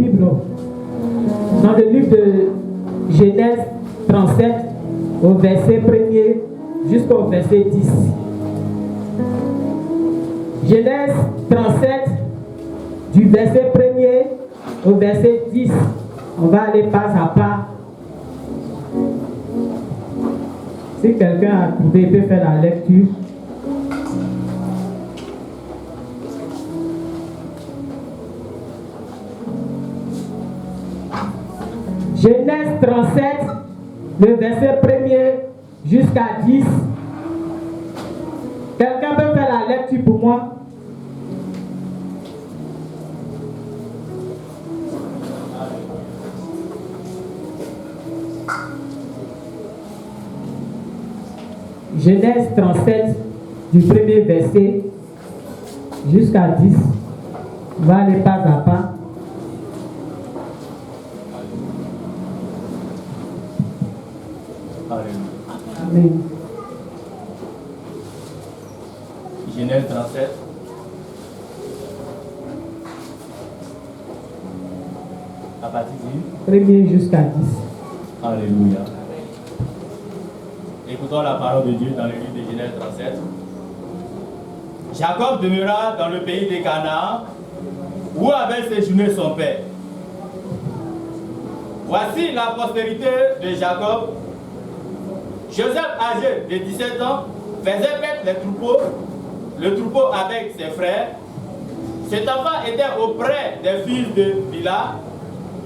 Bible dans le livre de Genèse 37 au verset 1er jusqu'au verset 10. Genèse 37 du verset 1er au verset 10. On va aller pas à pas. Si quelqu'un a trouvé, il peut faire la lecture. Genèse 37, le verset 1er jusqu'à 10. Quelqu'un peut faire la lecture pour moi? Genèse 37, du premier verset jusqu'à 10. On va aller pas à pas. Amen. Genèse 37. À partir du 1er jusqu'à 10. Alléluia. Écoutons la parole de Dieu dans le livre de Genèse 37. Jacob demeura dans le pays de Canaan, où avait séjourné son père. Voici la postérité de Jacob. Joseph, âgé de 17 ans, faisait paître le troupeau avec ses frères. Cet enfant était auprès des fils de Bila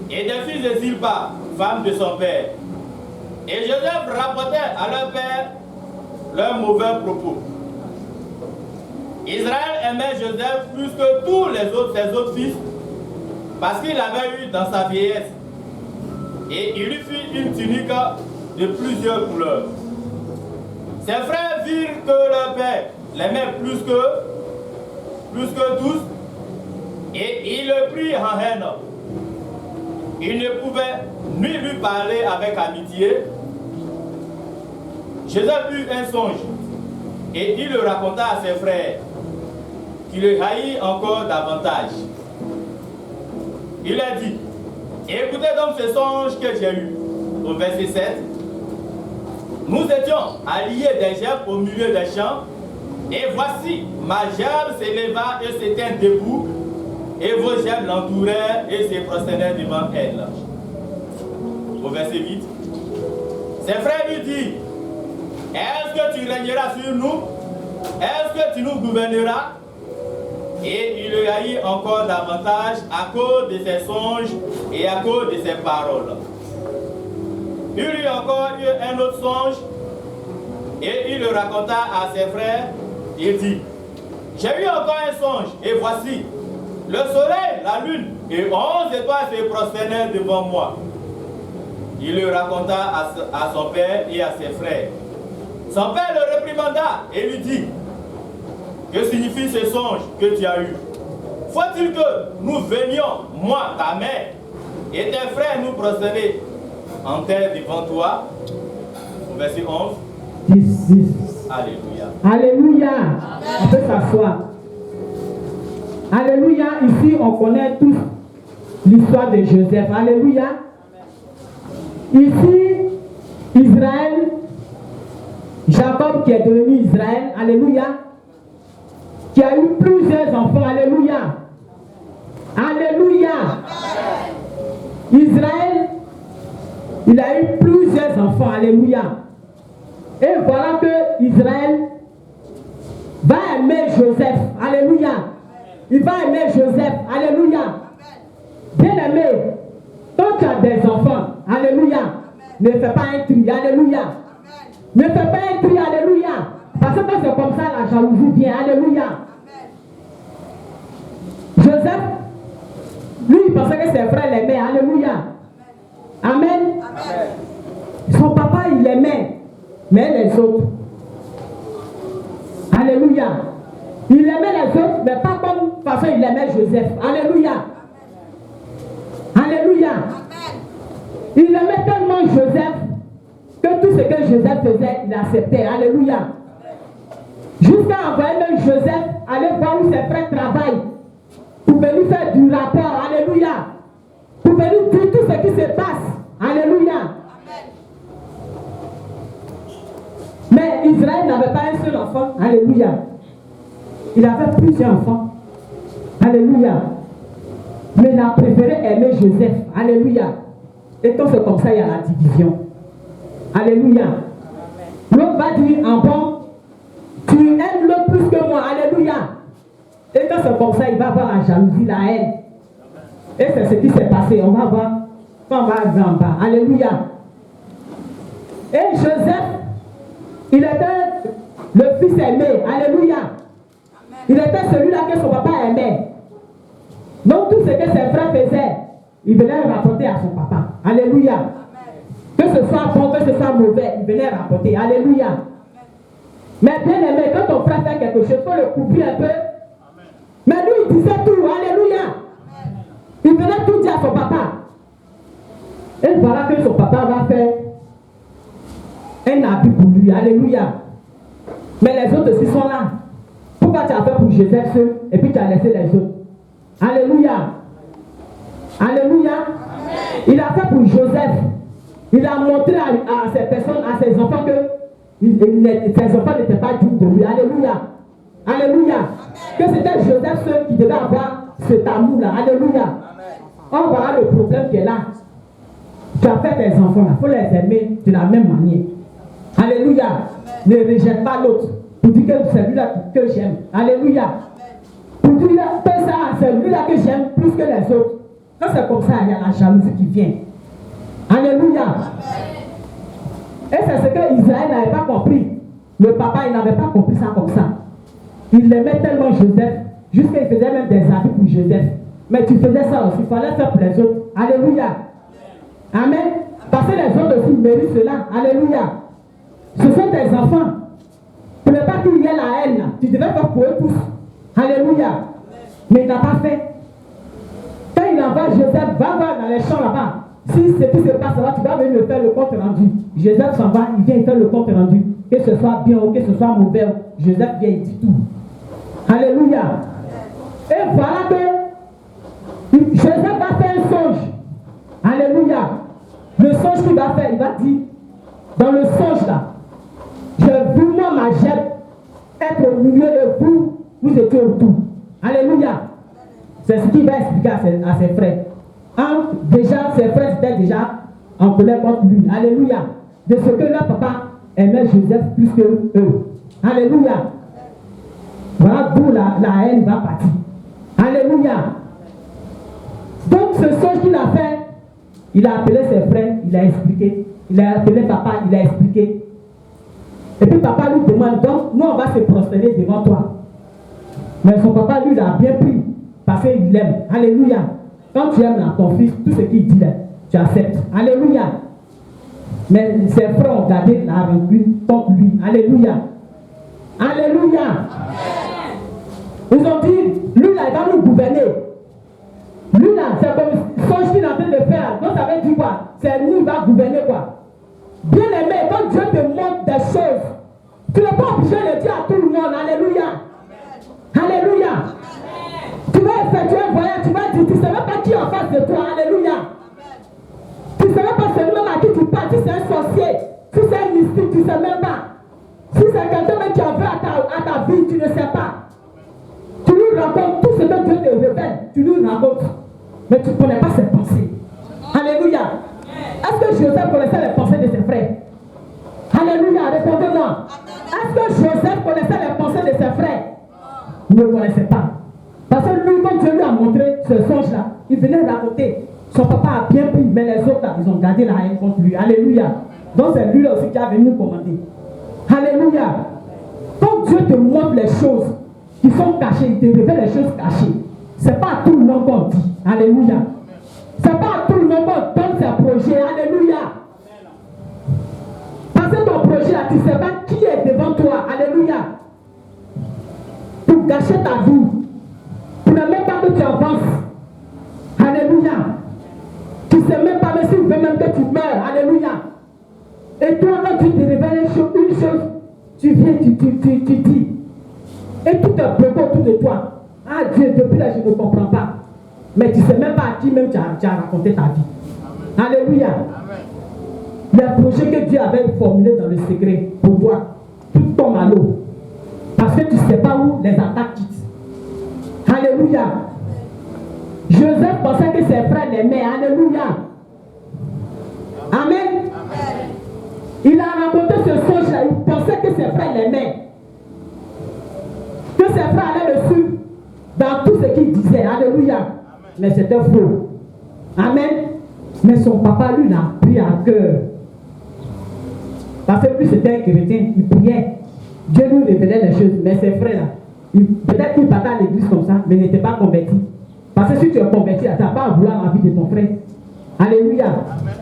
et des fils de Zilpa, femme de son père. Et Joseph rapportait à leur père leurs mauvais propos. Israël aimait Joseph plus que tous ses autres fils, parce qu'il avait eu dans sa vieillesse. Et il lui fit une tunique de plusieurs couleurs. Ses frères virent que leur père l'aimait plus que tous, et il le prit en haine. Il ne pouvait ni lui parler avec amitié. Joseph eut un songe, et il le raconta à ses frères, qui le haït encore davantage. Il leur dit: écoutez donc ce songe que j'ai eu. Au verset 7. Nous étions alliés des gerbes au milieu des champs, et voici, ma gerbe s'éleva et s'étint debout, et vos gerbes l'entourèrent et se prosternèrent devant elle. Au verset 8. Ses frères lui dirent: est-ce que tu régneras sur nous? Est-ce que tu nous gouverneras? Et il le haït encore davantage à cause de ses songes et à cause de ses paroles. Il eut encore eu un autre songe, et il le raconta à ses frères. Il dit: j'ai eu encore un songe, et voici, le soleil, la lune et 11 étoiles se prosternèrent devant moi. Il le raconta à son père et à ses frères. Son père le réprimanda et lui dit: que signifie ce songe que tu as eu? Faut-il que nous venions, moi, ta mère, et tes frères nous prosterner en terre devant toi? Verset 11. 10. Alléluia. Alléluia. On peut s'asseoir. Alléluia. Ici, on connaît tous l'histoire de Joseph. Alléluia. Ici, Israël, Jacob qui est devenu Israël. Alléluia. Qui a eu plusieurs enfants. Alléluia. Alléluia. Israël, il a eu plusieurs enfants. Alléluia. Et voilà que Israël va aimer Joseph. Alléluia. Il va aimer Joseph. Alléluia. Bien aimé, quand tu as des enfants, alléluia, ne fais pas un tri. Alléluia. Ne fais pas un tri. Alléluia. Parce que quand c'est comme ça, la jalousie vient. Alléluia. Joseph, lui, il pensait que ses frères l'aimaient. Alléluia. Amen. Son papa, il l'aimait. Mais les autres. Alléluia. Il aimait les autres, mais pas comme façon il aimait Joseph. Alléluia. Alléluia. Il aimait tellement Joseph que tout ce que Joseph faisait, il acceptait. Alléluia. Jusqu'à envoyer même Joseph aller voir où ses frères travaillent pour venir faire du rapport. Alléluia. venir dire tout ce qui se passe. Alléluia. Mais Israël n'avait pas un seul enfant. Alléluia. Il avait plusieurs enfants. Alléluia. Mais il a préféré aimer Joseph. Alléluia. Et quand c'est comme ça, il y a la division. Alléluia. L'autre va dire, en bon, tu aimes l'autre plus que moi. Alléluia. Et quand c'est comme ça, il va avoir la jalousie, la haine. Et c'est ce qui s'est passé. On va voir quand on va arriver en bas. Alléluia. Et Joseph, il était le fils aimé. Alléluia. Il était celui-là que son papa aimait. Donc tout ce que ses frères faisaient, il venait rapporter à son papa. Alléluia. Que ce soit bon, que ce soit mauvais, il venait rapporter. Alléluia. Mais bien aimé, quand ton frère fait quelque chose, il faut le couper un peu. Mais lui, il disait tout. Alléluia. Il venait tout dire à son papa. Et voilà que son papa va faire un habit pour lui. Alléluia. Mais les autres aussi sont là. Pourquoi tu as fait pour Joseph seul et puis tu as laissé les autres? Alléluia. Alléluia. Il a fait pour Joseph. Il a montré à ces personnes, à ses enfants que ses enfants n'étaient pas dignes de lui. Alléluia. Alléluia. Que c'était Joseph seul qui devait avoir cet amour-là. Alléluia. On voit le problème qui est là. Tu as fait tes enfants là. Il faut les aimer de la même manière. Alléluia. Ne rejette pas l'autre. Pour dire que c'est lui-là que j'aime. Alléluia. Pour dire que c'est lui-là que j'aime plus que les autres. Quand c'est comme ça, il y a la jalousie qui vient. Alléluia. Et c'est ce que Israël n'avait pas compris. Le papa, il n'avait pas compris ça comme ça. Il aimait tellement Joseph, jusqu'à il faisait même des habits pour Joseph. Mais tu faisais ça aussi, il fallait faire pour les autres. Alléluia. Amen. Parce que les autres aussi méritent cela. Alléluia. Ce sont tes enfants. Pour ne pas qu'il y ait la haine, tu devais faire pour eux tous. Alléluia. Mais il n'a pas fait. Quand il envoie Joseph, va voir dans les champs là-bas. Si ce qui se passe là, tu vas venir me faire le compte rendu. Joseph s'en va, il vient faire le compte rendu. Que ce soit bien ou que ce soit mauvais, Joseph vient, il dit tout. Alléluia. Et voilà que Joseph va faire un songe. Alléluia. Le songe qu'il va faire, il va dire, dans le songe là, j'ai vu moi ma gemme être au milieu de vous, vous étiez autour. Alléluia. C'est ce qu'il va expliquer à ses frères. Déjà, ses frères étaient déjà en colère contre lui. Alléluia. De ce que leur papa aimait Joseph plus que eux. Alléluia. Voilà d'où la haine va partir. Alléluia. Donc ce songe qu'il a fait, il a appelé ses frères, il a expliqué. Il a appelé papa, il a expliqué. Et puis papa lui demande, donc nous on va se prosterner devant toi. Mais son papa lui l'a bien pris, parce qu'il l'aime. Alléluia. Quand tu aimes ton fils, tout ce qu'il dit là, tu acceptes. Alléluia. Mais ses frères ont gardé la rancune contre lui. Alléluia. Alléluia. Ils ont dit, lui là, il va nous gouverner. Lui là, c'est comme ce qu'il est en train de faire. Donc ça veut dire quoi? C'est lui qui va gouverner quoi? Bien aimé, quand Dieu te montre des choses, tu n'es pas obligé de dire à tout le monde. Alléluia. Alléluia. Tu vas effectuer un voyage, tu vas dire, tu ne sais même pas qui est en face de toi. Alléluia. Tu ne sais même pas celui-même à qui tu parles, si c'est un sorcier, si c'est un mystique, tu ne sais même pas. Si c'est quelqu'un qui en veut à ta vie, tu ne sais pas. Tu lui racontes tout ce que Dieu te révèle, tu lui racontes. Mais tu ne connais pas ses pensées. Alléluia. Est-ce que Joseph connaissait les pensées de ses frères? Alléluia, répondez-moi. Est-ce que Joseph connaissait les pensées de ses frères? Il ne connaissait pas. Parce que lui, quand Dieu lui a montré ce songe-là, il venait raconter. Son papa a bien pris, mais les autres, là, ils ont gardé la haine contre lui. Alléluia. Donc c'est lui aussi qui a venu nous commander. Alléluia. Quand Dieu te montre les choses qui sont cachées, il te révèle les choses cachées. Ce n'est pas à tout le monde qu'on dit. Alléluia. Ce n'est pas à tout le monde qu'on donne ses projets. Alléluia. Parce que ton projet là, tu ne sais pas qui est devant toi. Alléluia. Pour gâcher ta vie. Tu ne sais même pas que tu avances. Alléluia. Tu ne sais même pas, mais si tu veux même que tu meurs. Alléluia. Et toi, quand tu te révèles une chose, tu viens, tu dis. Et tout est bloqué autour de toi. Ah Dieu, depuis là, je ne comprends pas. Mais tu ne sais même pas à qui même tu as raconté ta vie. Alléluia. Les projets que Dieu avait formulés dans le secret pour toi, tout tombe à l'eau. Parce que tu ne sais pas où les attaques quittent. Alléluia. Joseph pensait que ses frères l'aimaient. Alléluia. Amen. Il a raconté ce songe-là. Il pensait que ses frères l'aimaient. Que ses frères allaient le suivre dans tout ce qu'il disait. Alléluia. Amen. Mais c'était faux. Amen. Mais son papa, lui, l'a pris à cœur. Parce que lui, c'était un chrétien. Il priait. Dieu lui révélait les choses. Mais ses frères-là, peut-être qu'il partait à l'église comme ça, mais n'était pas converti. Parce que si tu es converti, tu n'as pas à vouloir la vie de ton frère. Alléluia. Amen.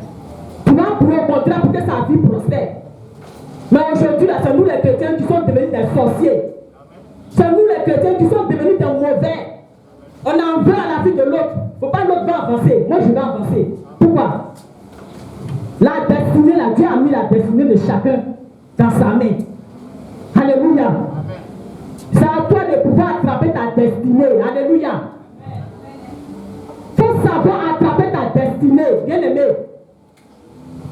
Tu vas prier au contraire pour que sa vie prospère. Mais aujourd'hui, là, c'est nous les chrétiens qui sont devenus des sorciers. C'est nous les chrétiens qui sont devenus des mauvais. On en veut à la vie de l'autre. Il ne faut pas l'autre va avancer. Moi, je vais avancer. Pourquoi? La destinée, là, Dieu a mis la destinée de chacun dans sa main. Alléluia. C'est à toi de pouvoir attraper ta destinée. Alléluia. Il faut savoir attraper ta destinée. Bien aimé.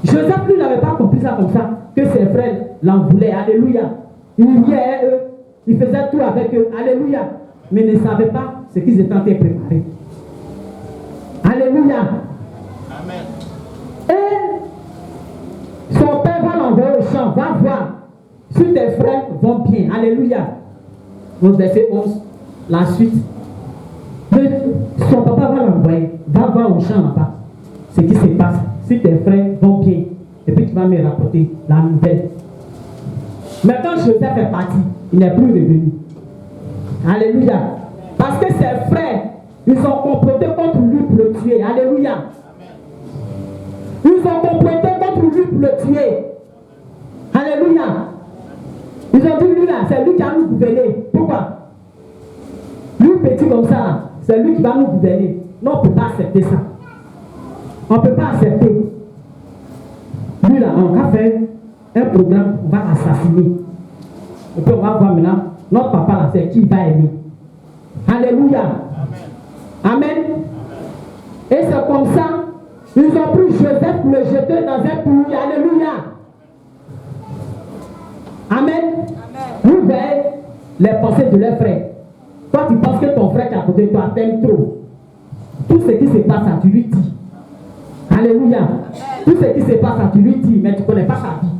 Joseph, lui, n'avait pas compris ça comme ça. Que ses frères l'en voulaient. Alléluia. Il riait eux. Il faisait tout avec eux. Alléluia. Mais ne savait pas ce qu'ils étaient en train de préparer. Alléluia. Amen. Et son père va l'envoyer au champ. Va voir si tes frères vont bien. Alléluia. Au verset 11. La suite. Son papa va l'envoyer. Va voir au champ là-bas ce qui se passe. Si tes frères vont bien. Et puis tu vas me rapporter la nouvelle. Mais quand Joseph est parti, il n'est plus revenu. Alléluia. Parce que ses frères, ils ont comploté contre lui pour le tuer. Alléluia. Ils ont comploté contre lui pour le tuer. Alléluia. Ils ont dit, lui là, c'est lui qui va nous gouverner. Pourquoi? Lui petit comme ça, c'est lui qui va nous gouverner. Non, on ne peut pas accepter ça. On ne peut pas accepter. Lui là, on va faire un programme, on va assassiner. Et puis on va voir maintenant, notre papa là, c'est qui va aimer. Alléluia. Amen. Amen. Et c'est comme ça, ils ont pris Joseph pour le jeter dans un puits. Alléluia. Amen. Vous voyez les pensées de leurs frères. Toi, tu penses que ton frère qui est à côté de toi t'aime trop. Tout ce qui se passe, tu lui dis. Alléluia. Tout ce qui se passe, tu lui dis, mais tu ne connais pas sa vie.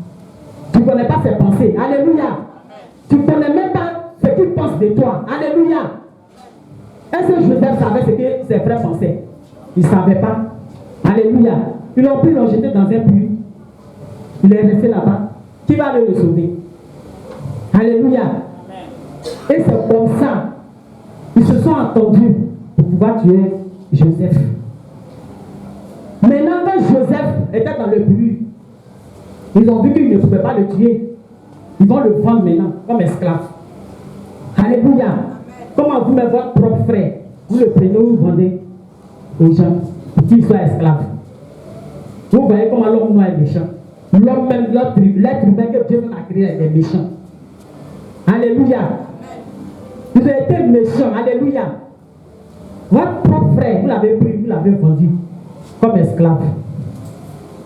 Tu ne connais pas ses pensées. Alléluia. Tu ne connais même pas ce qu'il pense de toi. Alléluia. Est-ce que Joseph savait ce que ses frères pensaient? Il ne savait pas. Alléluia. Ils l'ont pris, ils l'ont jeté dans un puits. Il est resté là-bas. Qui va aller le sauver? Alléluia. Et c'est comme ça. Ils se sont entendus pour pouvoir tuer Joseph. Maintenant, quand Joseph était dans le puits, ils ont vu qu'ils ne pouvaient pas le tuer. Ils vont le vendre maintenant comme esclave. Alléluia. Comment vous, mais votre propre frère, vous le prenez ou vous vendez aux gens pour qu'ils soient esclaves. Vous voyez comment l'homme noir est méchant. L'homme même, l'être humain que Dieu a créé est méchant. Alléluia. Vous avez été méchant. Alléluia. Votre propre frère, vous l'avez pris, vous l'avez vendu comme esclave.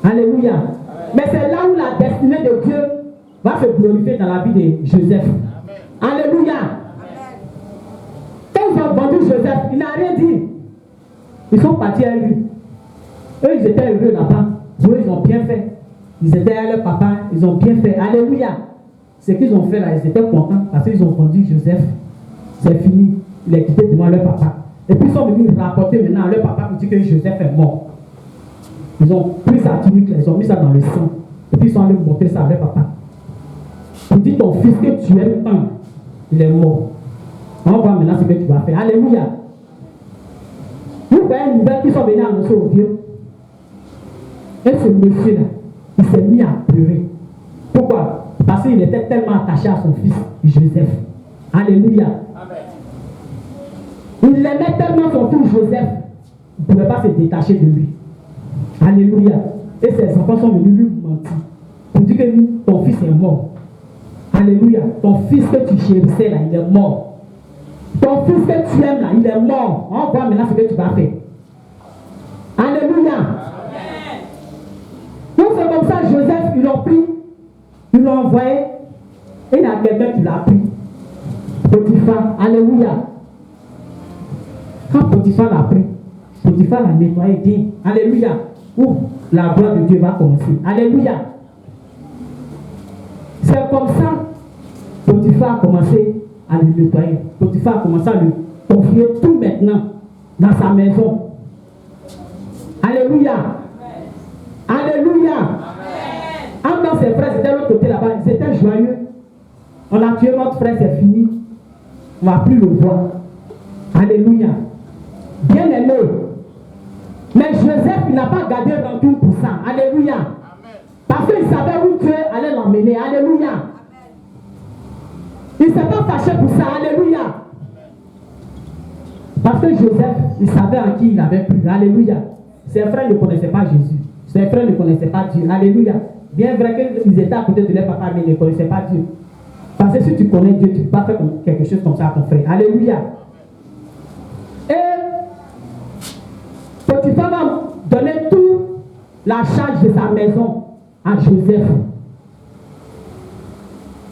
Alléluia. Mais c'est là où la destinée de Dieu va se glorifier dans la vie de Joseph. Alléluia. Quand ils ont vendu Joseph, il n'a rien dit. Ils sont partis à lui. Eux, ils étaient heureux là-bas. Eux, ils ont bien fait. Ils étaient à leur papa, ils ont bien fait. Alléluia. Ce qu'ils ont fait là, ils étaient contents parce qu'ils ont vendu Joseph. C'est fini. Il est quitté devant leur papa. Et puis ils sont venus rapporter maintenant à leur papa pour dire que Joseph est mort. Ils ont pris sa tunique, ils ont mis ça dans le sang. Et puis ils sont allés montrer ça à leur papa. Pour dire ton fils que tu aimes tant, il est mort. On va voir maintenant ce que tu vas faire. Alléluia. Vous voyez une nouvelle qui sont venus annoncer au vieux. Et ce monsieur-là, il s'est mis à pleurer. Pourquoi? Parce qu'il était tellement attaché à son fils, Joseph. Alléluia. Amen. Il aimait tellement son fils Joseph, il ne pouvait pas se détacher de lui. Alléluia. Et ses enfants sont venus lui mentir. Pour dire que ton fils est mort. Alléluia. Ton fils que tu chérissais là, il est mort. Ton fils que tu aimes là, il est mort. On va voir maintenant ce que tu vas faire. Alléluia. Donc c'est comme ça, Joseph, ils l'ont pris, ils l'ont envoyé, et il y a quelqu'un qui l'a pris. Potiphar, alléluia. Quand Potiphar l'a pris, Potiphar l'a nettoyé bien. Alléluia. Où la gloire de Dieu va commencer. Alléluia. C'est comme ça, Potiphar a commencé à le nettoyer. Potiphar a commencé à lui confier tout maintenant dans sa maison. Alléluia. Alléluia. En dans ses frères, c'était l'autre côté là-bas, ils étaient joyeux. On a tué notre frère, c'est fini. On ne va plus le voir. Alléluia. Bien aimé. Mais Joseph, il n'a pas gardé rancune pour ça. Alléluia. Parce qu'il savait où Dieu allait l'emmener. Alléluia. Il ne s'est pas fâché pour ça. Alléluia. Parce que Joseph, il savait en qui il avait pris. Alléluia. Ses frères ne connaissaient pas Jésus. Ses frères ne connaissaient pas Dieu. Alléluia. Bien vrai qu'ils étaient à côté de leur papa, mais ils ne connaissaient pas Dieu. Parce que si tu connais Dieu, tu ne peux pas faire quelque chose comme ça à ton frère. Alléluia. Et Potiphar va donner toute la charge de sa maison à Joseph.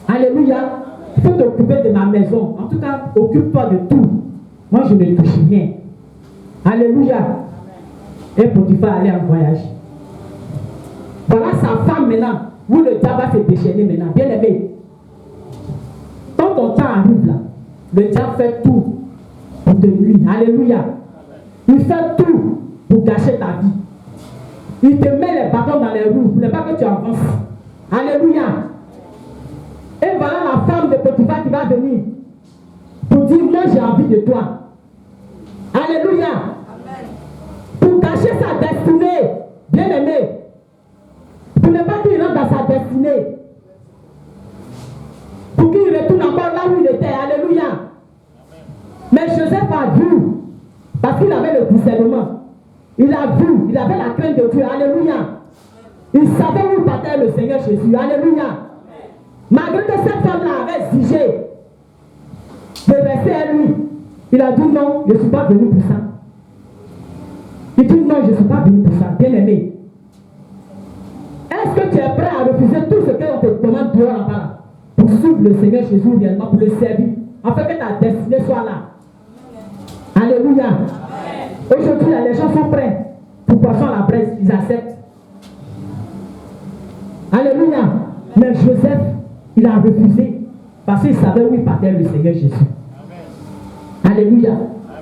Alléluia. Il faut t'occuper de ma maison. En tout cas, occupe-toi de tout. Moi, je ne touche rien. Alléluia. Et Potiphar allait en voyage. Voilà sa femme maintenant, où le diable va se déchaîner maintenant. Bien aimé. Quand ton temps arrive là, le diable fait tout pour te nuire. Alléluia. Il fait tout pour gâcher ta vie. Il te met les bâtons dans les roues pour ne pas que tu avances. Alléluia. Et voilà la femme de Potiphar qui va venir pour dire, moi j'ai envie de toi. Alléluia. Pour cacher sa destinée. Bien aimé. Pour ne pas qu'il rentre dans sa destinée. Pour qu'il retourne encore là où il était. Alléluia. Mais Joseph a vu. Parce qu'il avait le discernement. Il a vu. Il avait la crainte de Dieu. Alléluia. Il savait où partait le Seigneur Jésus. Alléluia. Malgré que cette femme-là avait exigé de rester à lui. Il a dit non, je ne suis pas venu pour ça. Il dit non, je ne suis pas venu pour ça. Bien aimé. Est-ce que tu es prêt à refuser tout ce qu'on te demande dehors là-bas pour suivre le Seigneur Jésus réellement, pour le servir, afin que ta destinée soit là? Alléluia. Aujourd'hui, les gens sont prêts pour passer à la presse, ils acceptent. Alléluia. Mais Joseph, il a refusé parce qu'il savait où il partait le Seigneur Jésus. Alléluia.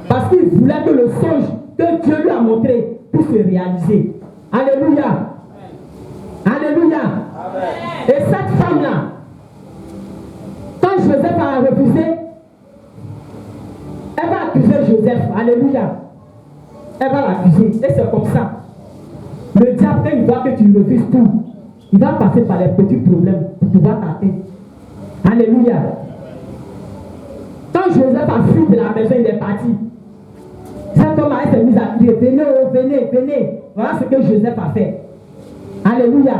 Parce qu'il voulait que le songe que Dieu lui a montré puisse se réaliser. Alléluia. Alléluia. Et cette femme-là, quand Joseph a refusé, elle va accuser Joseph. Alléluia. Elle va l'accuser. Et c'est comme ça. Le diable, quand il voit que tu refuses tout, il va passer par les petits problèmes pour pouvoir t'atteindre. Alléluia. Quand Joseph a fui de la maison, il est parti. Cette femme s'est mise à crier, venez, oh, venez, venez. Voilà ce que Joseph a fait. Alléluia.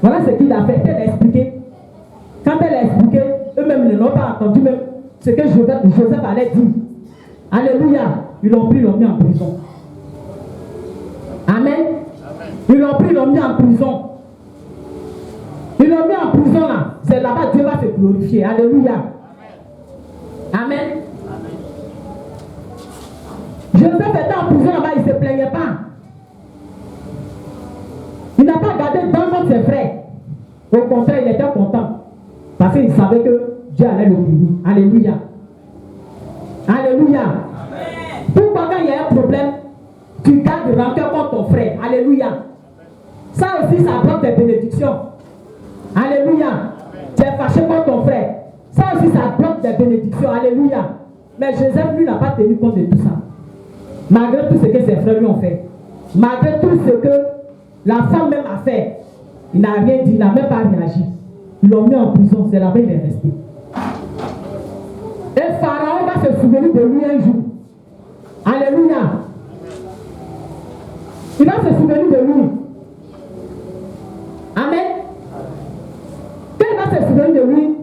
Voilà ce qu'il a fait. Elle a expliqué. Quand elle a expliqué, eux-mêmes ne l'ont pas entendu même ce que Joseph allait dire. Alléluia. Ils l'ont pris, ils l'ont mis en prison. Amen. Ils l'ont pris, ils l'ont mis en prison. Ils l'ont mis en prison là. C'est là-bas que Dieu va se glorifier. Alléluia. Amen. Joseph était en prison là-bas, il ne se plaignait pas. Il n'a pas gardé dans de ses frères. Au contraire, il était content. Parce qu'il savait que Dieu allait le bénir. Alléluia. Alléluia. Pourquoi quand il y a un problème, tu gardes rancœur contre ton frère? Alléluia. Ça aussi, ça bloque tes bénédictions. Alléluia. Tu es fâché contre ton frère. Ça aussi, ça bloque tes bénédictions. Alléluia. Mais Joseph, lui, n'a pas tenu compte de tout ça. Malgré tout ce que ses frères lui ont fait. Malgré tout ce que la femme même a fait. Il n'a rien dit, il n'a même pas réagi. Ils l'ont mis en prison. C'est là-bas qu'il est resté. Et Pharaon va se souvenir de lui un jour. Alléluia. Il va se souvenir de lui. Amen. Quand il va se souvenir de lui,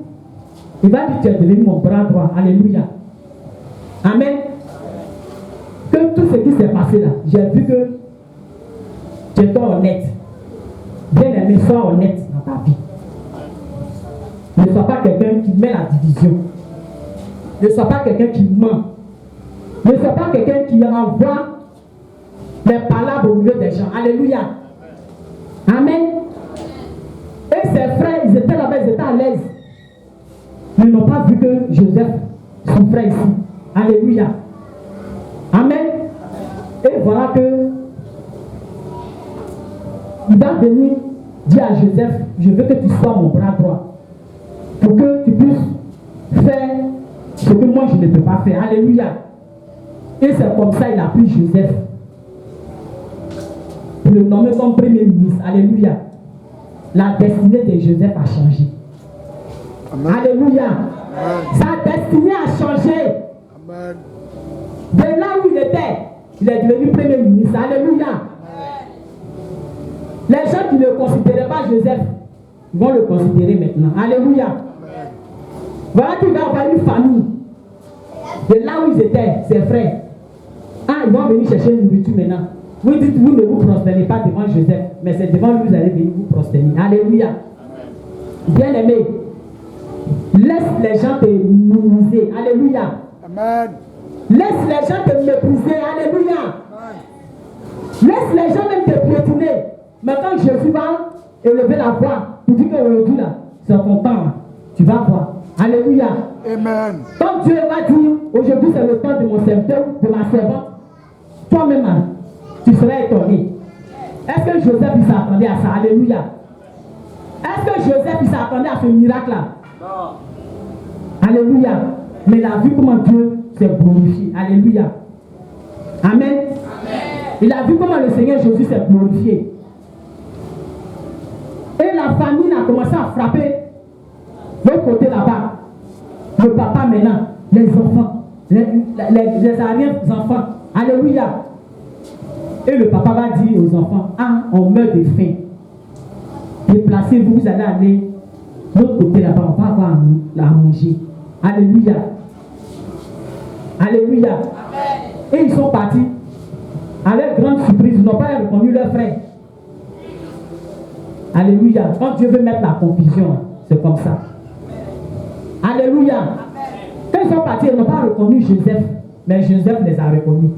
il va dire, tu es devenu mon bras droit. Alléluia. Amen. Que tout ce qui s'est passé là, j'ai vu que Sois honnête. Bien-aimé, sois honnête dans ta vie. Ne sois pas quelqu'un qui met la division. Ne sois pas quelqu'un qui ment. Ne sois pas quelqu'un qui envoie les palabres au milieu des gens. Alléluia. Amen. Et ses frères, ils étaient là-bas, ils étaient à l'aise. Ils n'ont pas vu que Joseph souffrait ici. Alléluia. Amen. Et voilà que il va venir dire à Joseph, je veux que tu sois mon bras droit. Pour que tu puisses faire ce que moi je ne peux pas faire. Alléluia. Et c'est comme ça qu'il a pris Joseph pour le nommer comme premier ministre. Alléluia. La destinée de Joseph a changé. Amen. Alléluia. Amen. Sa destinée a changé. Amen. De là où il était, il est devenu premier ministre. Alléluia. Amen. Les gens qui ne considéraient pas Joseph vont le considérer maintenant. Alléluia. Amen. Voilà qu'il va avoir une famille. De là où ils étaient, ses frères. Ah, ils vont venir chercher une nourriture maintenant. Vous dites, vous ne vous prosternez pas devant Joseph, mais c'est devant lui que vous allez venir vous prosterner. Alléluia. Bien aimé, laisse les gens te minimiser. Alléluia. Amen. Laisse les gens te mépriser. Alléluia. Amen. Laisse les gens même te piétiner. Mais quand Jésus va élever la voix, tu dis qu'aujourd'hui là, c'est ton temps là. Tu vas voir. Alléluia. Amen. Quand Dieu va dire, aujourd'hui c'est le temps de mon serviteur, de ma servante, toi-même, tu serais étonné. Est-ce que Joseph il s'attendait à ça? Alléluia. Est-ce que Joseph il s'attendait à ce miracle-là? Non. Alléluia. Mais il a vu comment Dieu s'est glorifié. Alléluia. Amen. Amen. Il a vu comment le Seigneur Jésus s'est glorifié. Et la famine a commencé à frapper l'autre côté là-bas. Le papa maintenant, les enfants, les arrière-enfants. Alléluia. Et le papa va dire aux enfants, ah, on meurt de faim. Déplacez-vous, vous allez aller de l'autre côté là-bas, on va avoir à manger. Alléluia. Alléluia. Amen. Et ils sont partis. Avec grande surprise, ils n'ont pas reconnu leur frère. Alléluia. Quand Dieu veut mettre la confusion, c'est comme ça. Alléluia. Amen. Quand ils sont partis, ils n'ont pas reconnu Joseph, mais Joseph les a reconnus.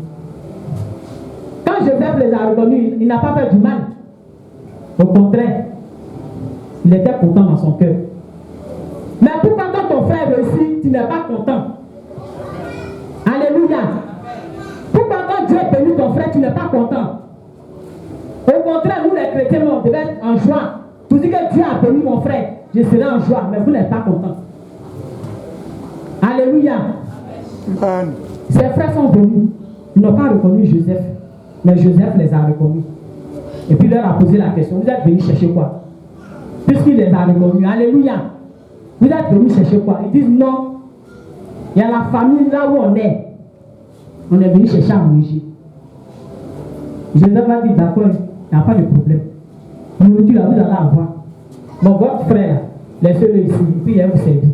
Quand Joseph les a reconnus, il n'a pas fait du mal. Au contraire, il était content dans son cœur. Mais pourquoi quand ton frère réussit, tu n'es pas content? Alléluia. Pourquoi quand Dieu bénit ton frère, tu n'es pas content? Au contraire, nous les chrétiens, on devait être en joie. Tu dis que Dieu a béni mon frère, je serai en joie, mais vous n'êtes pas content. Alléluia. Amen. Ses frères sont venus. Ils n'ont pas reconnu Joseph, mais Joseph les a reconnus. Et puis il leur a posé la question, vous êtes venus chercher quoi? Puisqu'il les a reconnus. Alléluia. Vous êtes venus chercher quoi? Ils disent non. Il y a la famille là où on est. On est venu chercher à manger. Joseph a dit d'accord, il n'y a pas de problème. Nourriture là, vous allez avoir. Bon, votre frère, laissez-le ici, puis il va vous servir.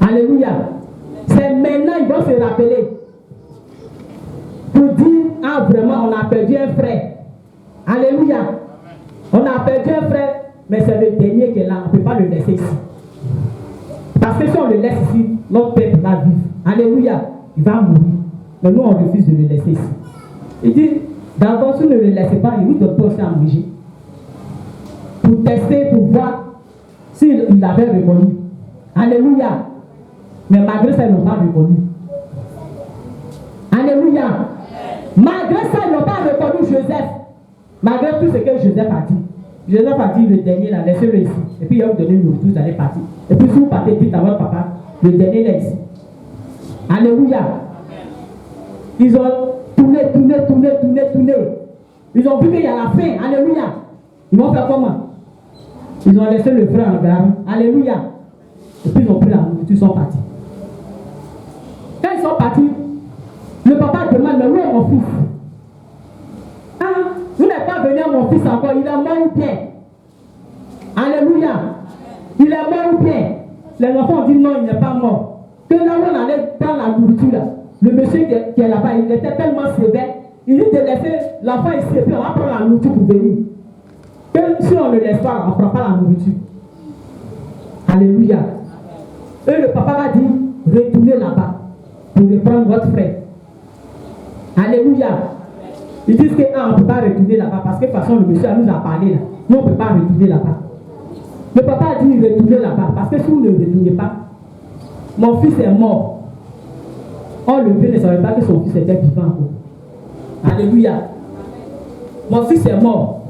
Alléluia. C'est maintenant ils vont se rappeler. Pour dire, ah vraiment, on a perdu un frère. Alléluia. On a perdu un frère, mais c'est le dernier qui est là. On ne peut pas le laisser ici. Parce que si on le laisse ici, notre peuple va vivre. Alléluia. Il va mourir. Mais nous, on refuse de le laisser ici. Il dit, d'abord, si vous ne le laissez pas, il vous donne pas aussi à manger. Pour tester, pour voir s'il avait reconnu. Alléluia. Mais malgré ça, ils n'ont pas reconnu. Alléluia. Malgré ça, ils n'ont pas reconnu Joseph. Malgré tout ce que Joseph a dit. Joseph a dit, le dernier là, laissez-le ici. Et puis il va vous donner une nourriture, vous allez partir. Et puis si vous partez, dites à votre papa, le dernier là ici. Alléluia. Ils ont tourné. Ils ont vu qu'il y a la faim. Alléluia. Ils vont faire comment? Ils ont laissé le frère en garde. Alléluia. Et puis ils ont pris la nourriture, ils sont partis. Quand ils sont partis, le papa demande, mais où est mon fils? Ah, vous n'êtes pas venu à mon fils encore, il est mort ou bien? Alléluia. Il est mort ou bien? Les enfants ont dit non, il n'est pas mort. Que là où on allait prendre la nourriture, là, le monsieur qui est là-bas, il était tellement sévère, il dit de laisser l'enfant ici et puis on va prendre la nourriture pour venir. Que si on ne laisse pas, on ne prend pas la nourriture. Alléluia. Et le papa va dire, retournez là-bas pour reprendre votre frère. Alléluia. Ils disent que on ne peut pas retourner là-bas parce que de toute façon le monsieur nous a parlé là. Nous on ne peut pas retourner là-bas. Le papa a dit retournez là-bas parce que si vous ne retournez pas, mon fils est mort. Or le vieux ne savait pas que son fils était vivant encore. Alléluia. Mon fils est mort.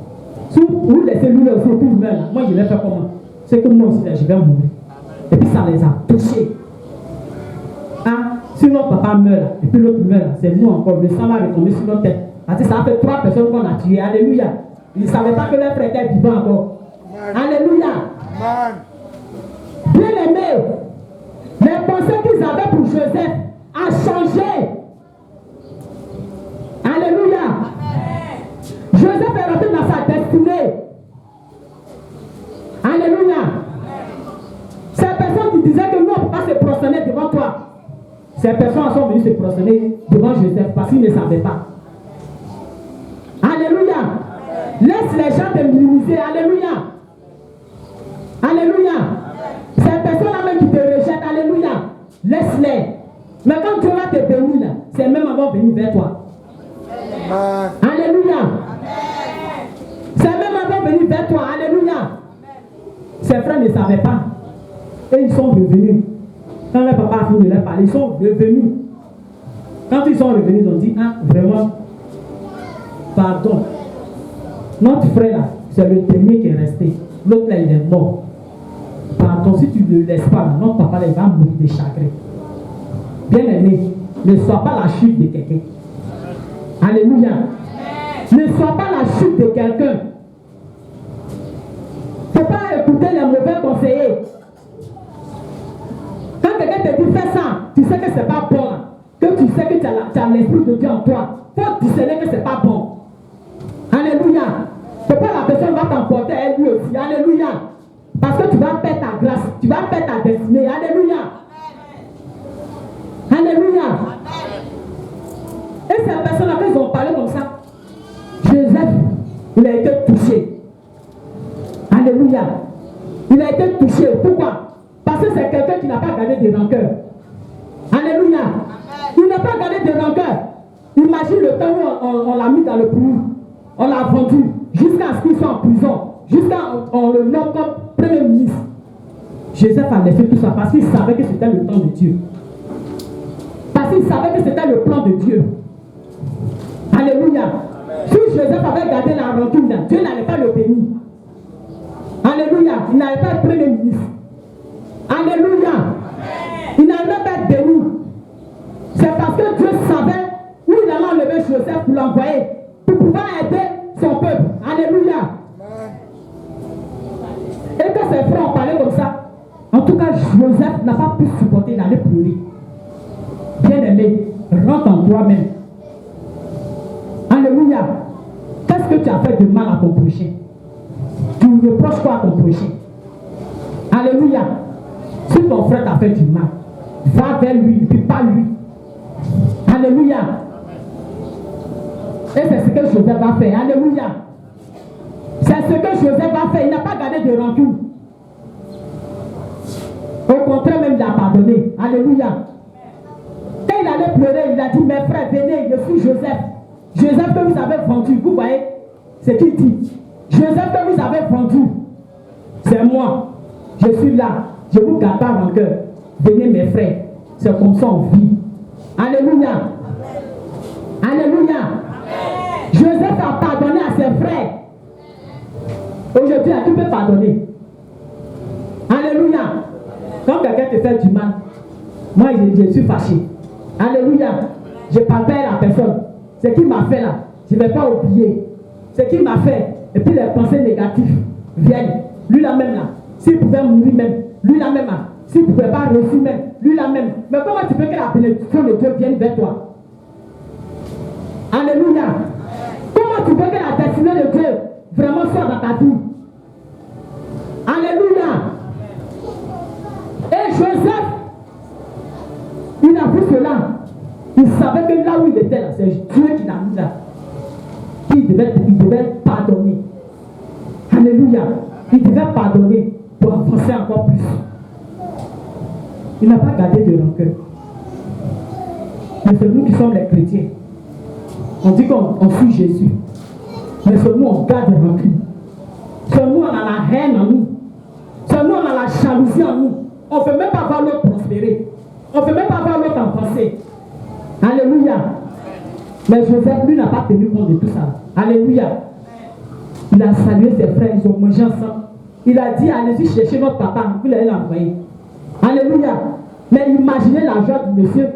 Si vous laissez lui aussi et puis il meurt là, moi je vais faire comment? C'est que moi aussi là, je vais mourir. Et puis ça les a touchés. Hein? Si notre papa meurt là, et puis l'autre meurt là, c'est nous encore. Le sang va retomber sur notre tête. Parce que ça a fait 3 personnes qu'on a tuées. Alléluia. Ils ne savaient pas que leur frère était vivant encore. Alléluia. Bien aimé, les pensées qu'ils avaient pour Joseph a changé. Alléluia. Joseph est rentré dans sa destinée. Alléluia. Ces personnes qui disaient que nous on ne peut pas se prosterner devant toi, ces personnes sont venues se prosterner devant Joseph parce qu'ils ne savaient pas. Alléluia. Laisse les gens te minimiser. Alléluia. Alléluia. Ces personnes-là même qui te rejettent. Alléluia. Laisse-les. Mais quand Dieu va te bénir, là, c'est même avant de venir vers toi. Alléluia. C'est même avant de venir vers toi. Alléluia. Ses frères ne savaient pas. Et ils sont revenus. Quand leur papa a fini de leur parler, ils sont revenus. Quand ils sont revenus, ils ont dit, ah, vraiment, pardon. Notre frère là, c'est le dernier qui est resté. L'autre là, il est mort. Pardon, si tu ne le laisses pas, notre papa là, il va mourir de chagrin. Bien aimé, ne sois pas la chute de quelqu'un. Alléluia. Ne sois pas la chute de quelqu'un. Il ne faut pas écouter les mauvais conseillers. Quand quelqu'un te dit fais ça, tu sais que ce n'est pas bon. Que tu sais que tu as l'esprit de Dieu en toi. Il faut discerner que ce n'est pas bon. Alléluia. C'est pas la personne va t'emporter elle lui aussi. Alléluia. Parce que tu vas perdre ta grâce. Tu vas perdre ta destinée. Alléluia. Alléluia. Et ces personnes-là, quand ils ont parlé comme ça, Joseph, il a été touché. Alléluia. Il a été touché. Pourquoi? Parce que c'est quelqu'un qui n'a pas gardé de rancœur. Alléluia. Il n'a pas gardé de rancœur. Imagine le temps où on l'a mis dans le puits. On l'a vendu jusqu'à ce qu'il soit en prison. Jusqu'à ce qu'on le nomme comme premier ministre. Joseph a laissé tout ça parce qu'il savait que c'était le temps de Dieu. Parce qu'il savait que c'était le plan de Dieu. Alléluia. Si Joseph avait gardé la rancune, Dieu n'allait pas le bénir. Alléluia. Il n'allait pas être premier ministre. Alléluia. Il n'allait même pas être béni. C'est parce que Dieu savait où il allait enlever Joseph pour l'envoyer, pour pouvoir aider son peuple. Alléluia. Et quand ses frères ont parlé comme ça, en tout cas, Joseph n'a pas pu supporter d'aller pleurer. Bien-aimé, rentre en toi-même. Alléluia. Qu'est-ce que tu as fait de mal à ton prochain? Tu reproches quoi à ton prochain? Alléluia. Si ton frère t'a fait du mal, va vers lui, et puis pas lui. Alléluia. Et c'est ce que Joseph va faire. Alléluia. C'est ce que Joseph va faire. Il n'a pas gardé de rancune. Au contraire, même il a pardonné. Alléluia. Quand il allait pleurer, il a dit, mes frères, venez, je suis Joseph. Joseph que vous avez vendu, vous voyez ce qu'il dit. Joseph que vous avez vendu, c'est moi. Je suis là. Je vous garde pas rancœur. Venez mes frères. C'est comme ça on vit. Alléluia. Alléluia. Joseph a pardonné à ses frères. Aujourd'hui, tu peux pardonner. Alléluia. Quand quelqu'un te fait du mal, moi je suis fâché. Alléluia. Je parle pas à la personne. Ce qu'il m'a fait là, je ne vais pas oublier. Ce qu'il m'a fait. Et puis les pensées négatives viennent. Lui là même là. S'il pouvait mourir même. Lui là même là. S'il ne pouvait pas réussir même. Lui là même. Mais comment tu veux que la bénédiction de Dieu vienne vers toi? Alléluia. Comment tu veux que la destinée de Dieu vraiment soit dans ta vie? Alléluia. Et Joseph, il a vu cela. Il savait que là où il était là, c'est Dieu qui l'a mis là. il devait pardonner. Alléluia. Il devait pardonner pour avancer encore plus. Il n'a pas gardé de rancœur. Mais c'est nous qui sommes les chrétiens. On dit qu'on suit Jésus. Mais c'est nous, on garde la rancune. C'est nous, on a la haine en nous. C'est nous, on a la jalousie en nous. On ne peut même pas voir l'autre prospérer. On ne peut même pas voir l'autre avancer. Alléluia. Mais Joseph, lui, n'a pas tenu compte de tout ça. Alléluia. Il a salué ses frères, ils ont mangé ensemble. Il a dit, allez-y chercher notre papa. Vous l'avez envoyé. Alléluia. Mais imaginez la joie du monsieur.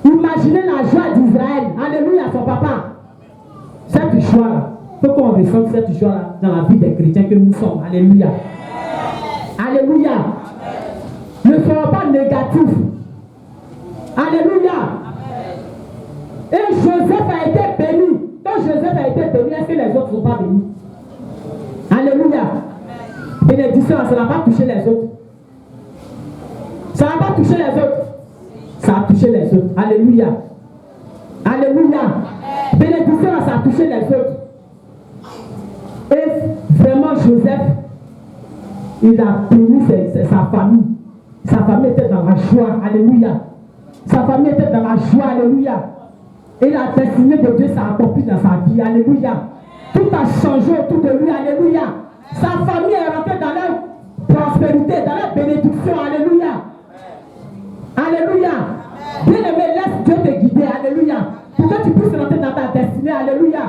Imaginez la joie d'Israël. Alléluia, son papa. Cette joie-là, il faut qu'on ressente cette joie-là dans la vie des chrétiens que nous sommes. Alléluia. Alléluia. Ne soyons pas négatifs. Alléluia. Et Joseph a été béni. Quand Joseph a été béni, est-ce que les autres ne sont pas bénis? Alléluia. Bénédiction, ça n'a pas touché les autres. Ça n'a pas touché les autres. Ça a touché les autres. Alléluia. Alléluia. Bénédiction, ça a touché les autres. Et vraiment, Joseph, il a béni sa famille. Sa famille était dans la joie. Alléluia. Sa famille était dans la joie. Alléluia. Et la destinée de Dieu s'est accomplie dans sa vie. Alléluia. Tout a changé autour de lui. Alléluia. Sa famille est rentrée dans la prospérité, dans la bénédiction. Alléluia. Alléluia. Bien-aimé, laisse Dieu te guider. Alléluia. Pour que tu puisses rentrer dans ta destinée. Alléluia.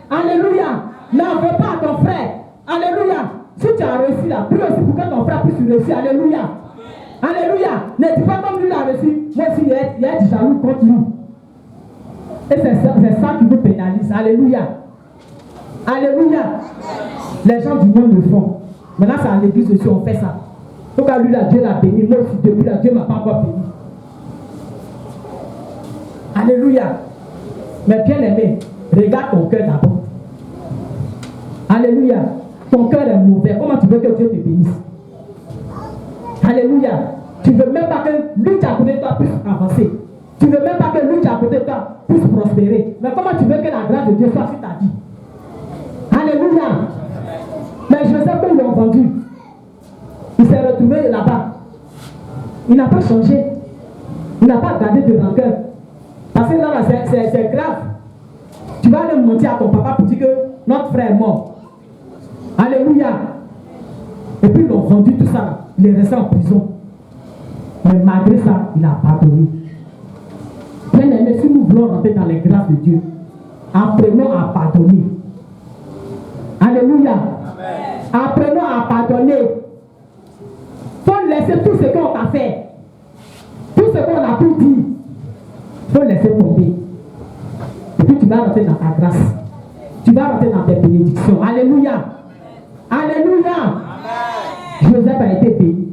Alléluia. N'en veux pas à ton frère. Alléluia. Si tu as réussi là, prie aussi pour que ton frère puisse réussir. Alléluia. Alléluia. Ne dis pas comme lui l'a réussi. Moi aussi, il y a du jaloux contre nous. Et c'est ça qui nous pénalise. Alléluia. Alléluia. Les gens du monde le font. Maintenant, c'est à l'église aussi, on fait ça. Donc, lui, là, Dieu l'a béni. Moi aussi, depuis là, Dieu ne m'a pas encore béni. Alléluia. Mais bien aimé, regarde ton cœur d'abord. Alléluia. Ton cœur est mauvais. Comment tu veux que Dieu te bénisse? Alléluia. Tu ne veux même pas que lui qui a côté de toi puisse avancer. Tu ne veux même pas que lui qui a côté de toi puisse prospérer. Mais comment tu veux que la grâce de Dieu soit sur ta vie? Alléluia. Mais Joseph, quand ils l'ont vendu, il s'est retrouvé là-bas. Il n'a pas changé. Il n'a pas gardé de rancœur. Parce que là, c'est grave. Tu vas aller mentir à ton papa pour dire que notre frère est mort. Alléluia. Et puis ils l'ont vendu tout ça. Il est resté en prison. Mais malgré ça, il a pardonné. Bien aimé, si nous voulons rentrer dans les grâces de Dieu, apprenons à pardonner. Alléluia. Apprenons à pardonner. Il faut laisser tout ce qu'on t'a fait. Tout ce qu'on a pu dire. Il faut laisser tomber. Et puis tu vas rentrer dans ta grâce. Tu vas rentrer dans tes bénédictions. Alléluia. Alléluia. Joseph a été béni.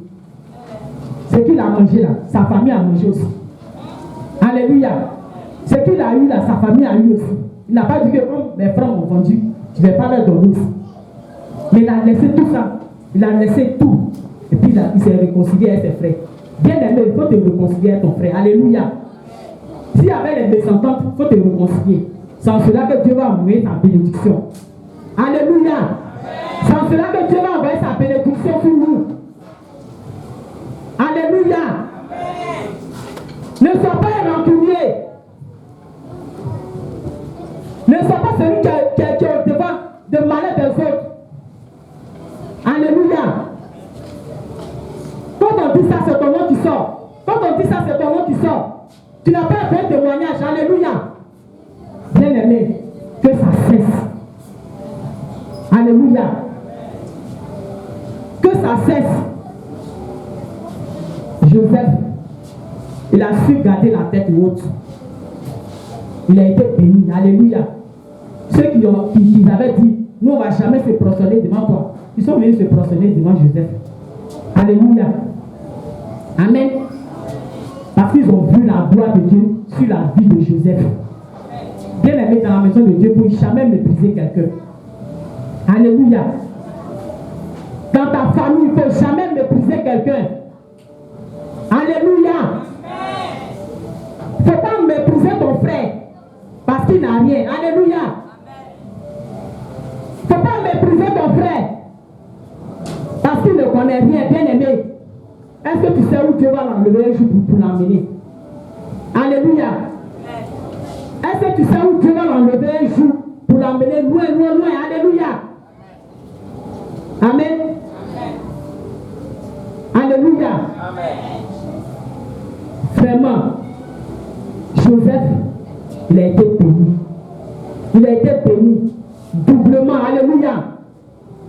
Ce qu'il a mangé là, sa famille a mangé aussi. Alléluia. Ce qu'il a eu là, sa famille a eu aussi. Il n'a pas dit que comme mes frères m'ont vendu, je ne vais pas leur donner aussi. Mais il a laissé tout ça. Il a laissé tout. Et puis il s'est réconcilié avec ses frères. Bien aimé, il faut te réconcilier avec ton frère. Alléluia. S'il y avait les mésententes, il faut te réconcilier. C'est en cela que Dieu va envoyer sa bénédiction. Alléluia. C'est en cela que Dieu va envoyer sa bénédiction sur nous. Alléluia. Ne sois pas un rancunier. Ne sois pas celui qui est au devant de malheur des autres. Alléluia. Quand on dit ça, c'est ton nom qui sort. Quand on dit ça, c'est ton nom qui sort. Tu n'as pas fait de témoignage. Alléluia. Bien aimé, que ça cesse. Alléluia. Que ça cesse. Joseph, il a su garder la tête haute. Il a été béni. Alléluia. Ceux qui avaient dit, nous on ne va jamais se prosterner devant toi. Ils sont venus se prosterner devant Joseph. Alléluia. Amen. Parce qu'ils ont vu la gloire de Dieu sur la vie de Joseph. Bien aimé dans la maison de Dieu, pour ne jamais mépriser quelqu'un. Alléluia. Dans ta famille, il ne faut jamais mépriser quelqu'un. Alléluia. Il ne faut pas mépriser ton frère parce qu'il n'a rien. Alléluia. Il ne faut pas mépriser ton frère. Parce qu'il ne connaît rien, bien aimé. Est-ce que tu sais où Dieu va l'enlever un jour pour l'emmener? Alléluia. Est-ce que tu sais où Dieu va l'enlever un jour pour l'emmener loin, loin, loin? Alléluia. Amen. Alléluia. Vraiment, Joseph, il a été béni. Il a été béni doublement. Alléluia.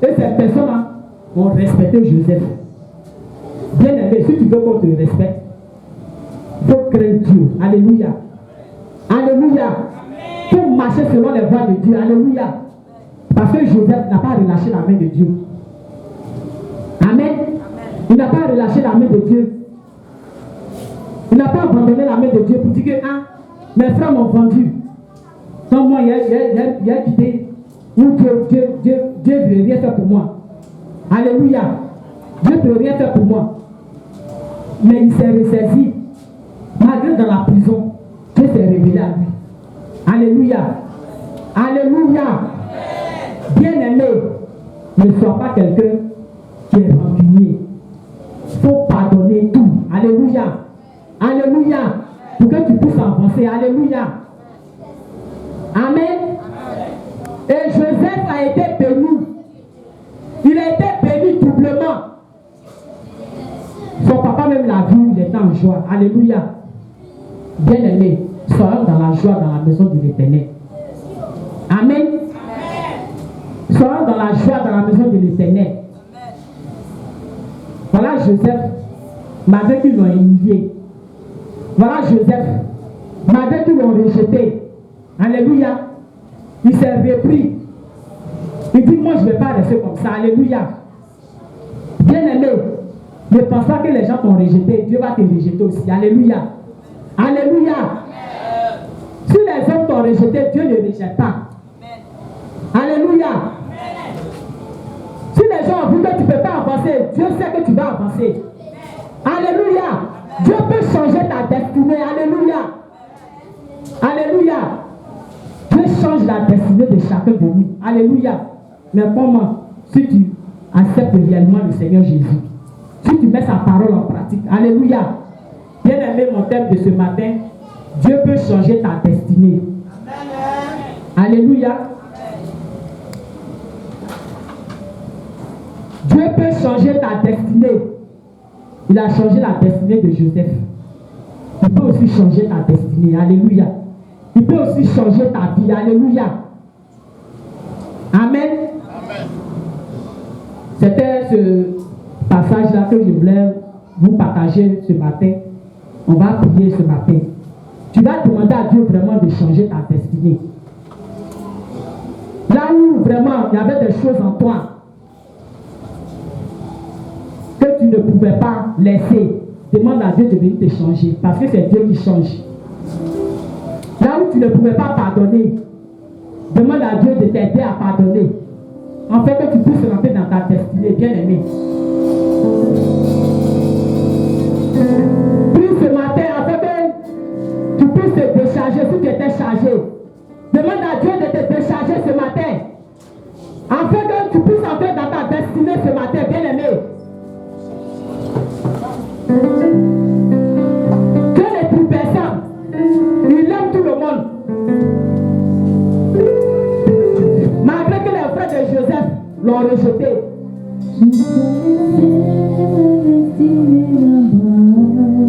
Et ces personnes-là ont respecté Joseph. Bien aimé, si tu veux qu'on te respecte, il faut craindre Dieu. Alléluia. Alléluia. Pour marcher selon les voies de Dieu. Alléluia. Parce que Joseph n'a pas relâché la main de Dieu. Amen. Il n'a pas relâché la main de Dieu. Il n'a pas abandonné la main de Dieu pour dire que mes frères m'ont vendu. Donc moi, il a quitté. Dieu ne veut rien faire pour moi. Alléluia. Dieu ne peut rien faire pour moi. Mais il s'est ressaisi. Malgré dans la prison, Dieu s'est révélé à lui. Alléluia. Alléluia. Bien-aimé, ne sois pas quelqu'un qui est rancunier. Il faut pardonner tout. Alléluia. Alléluia. Pour que tu puisses avancer. Alléluia. Amen. Et Joseph a été béni. Il a été béni doublement. Son papa même l'a vu, il était en joie. Alléluia. Bien-aimé, soyons dans la joie dans la maison de l'Éternel. Amen. Soyons dans la joie dans la maison de l'Éternel. Voilà Joseph, malgré qu'ils l'ont humilié. Voilà Joseph, malgré qu'ils l'ont rejeté. Alléluia. Il s'est repris. Il dit, moi je ne vais pas rester comme ça. Alléluia. Bien-aimé, ne pense pas que les gens t'ont rejeté. Dieu va te rejeter aussi. Alléluia. Alléluia. Si les hommes t'ont rejeté, Dieu ne rejette pas. Alléluia. Si les gens ont vu que tu ne peux pas avancer, Dieu sait que tu vas avancer. Alléluia. Dieu peut changer ta destinée. Alléluia. Alléluia. Dieu change la destinée de chacun de nous. Alléluia. Mais comment? Si tu acceptes réellement le Seigneur Jésus. Si tu mets sa parole en pratique. Alléluia. Bien aimé, mon thème de ce matin, Dieu peut changer ta destinée. Alléluia. Dieu peut changer ta destinée. Il a changé la destinée de Joseph. Il peut aussi changer ta destinée. Alléluia. Il peut aussi changer ta vie. Alléluia. Amen. C'était ce passage-là que je voulais vous partager ce matin. On va prier ce matin. Tu vas demander à Dieu vraiment de changer ta destinée. Là où vraiment il y avait des choses en toi que tu ne pouvais pas laisser, demande à Dieu de venir te changer. Parce que c'est Dieu qui change. Là où tu ne pouvais pas pardonner, demande à Dieu de t'aider à pardonner. En fait, que tu puisses rentrer dans ta destinée, bien aimé. Prie ce matin, en fait que tu puisses te décharger si tu étais chargé. Demande à Dieu de te décharger ce matin. Afin que tu puisses entrer dans ta destinée ce matin, bien aimé. Dieu n'est plus personne. Il aime tout le monde. Malgré que les frères de Joseph l'ont rejeté.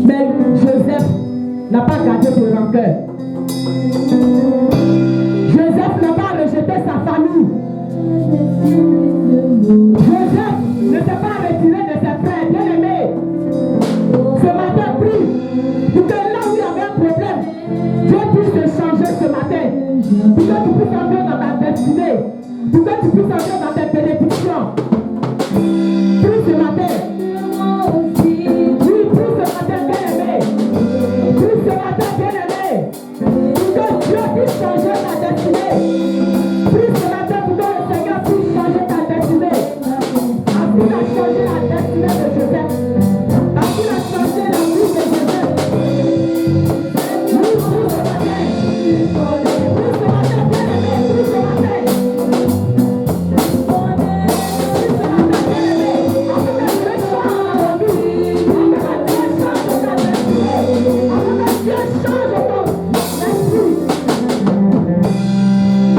Mais Joseph n'a pas gardé de rancœur. Joseph n'a pas rejeté sa famille. Joseph ne s'est pas retiré de ses frères. Bien aimé. Ce matin, prie pour que là où il y avait un problème, Dieu puisse te changer ce matin. Pour que tu puisses entrer dans ta destinée. Pour que tu puisses entrer dans tes